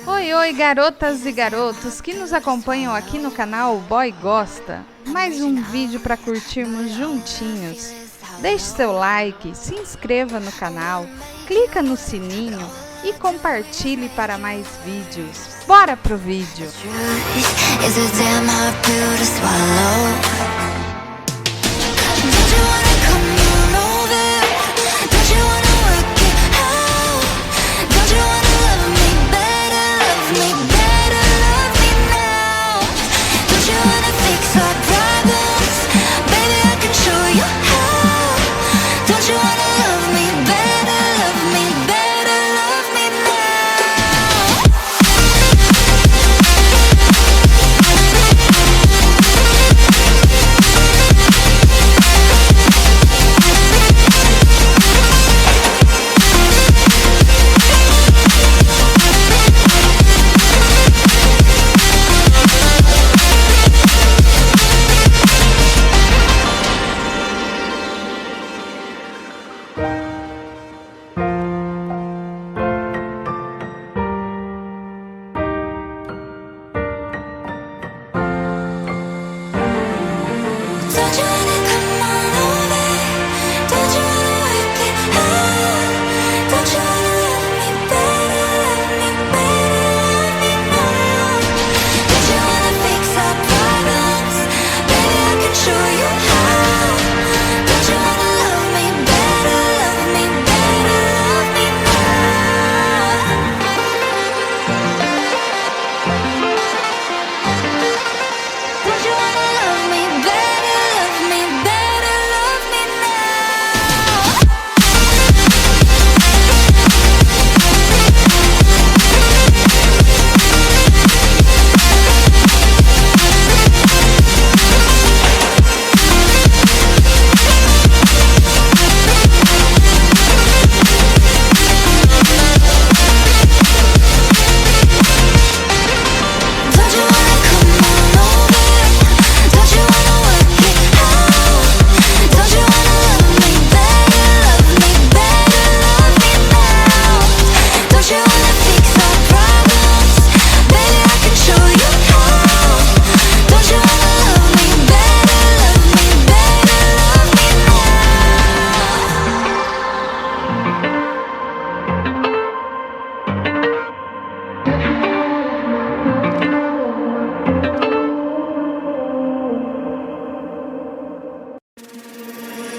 Oi, oi, garotas e garotos que nos acompanham aqui no canal GOSTA. Mais um vídeo para curtirmos juntinhos. Deixe seu like, se inscreva no canal, clica no sininho e compartilhe para mais vídeos. Bora pro vídeo!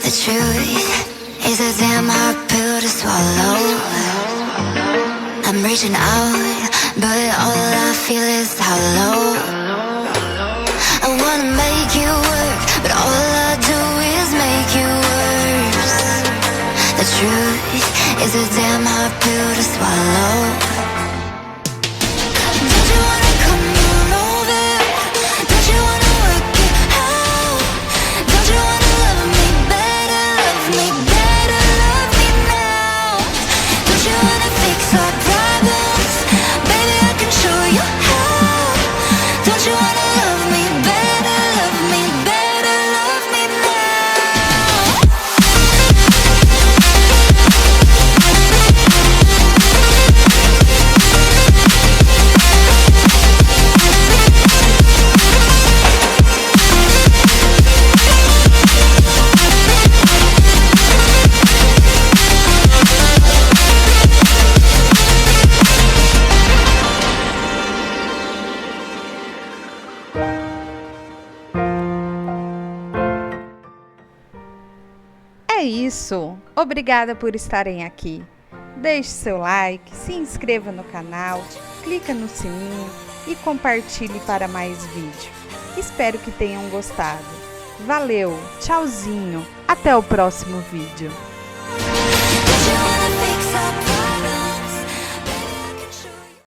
The truth is a damn hard pill to swallow. I'm reaching out, but all I feel is hollow. I wanna make you work, but all I do is make you worse. The truth is a damn hard pill to swallow. É isso, obrigada por estarem aqui. Deixe seu like, se inscreva no canal, clica no sininho e compartilhe para mais vídeo. Espero que tenham gostado. Valeu, tchauzinho, até o próximo vídeo.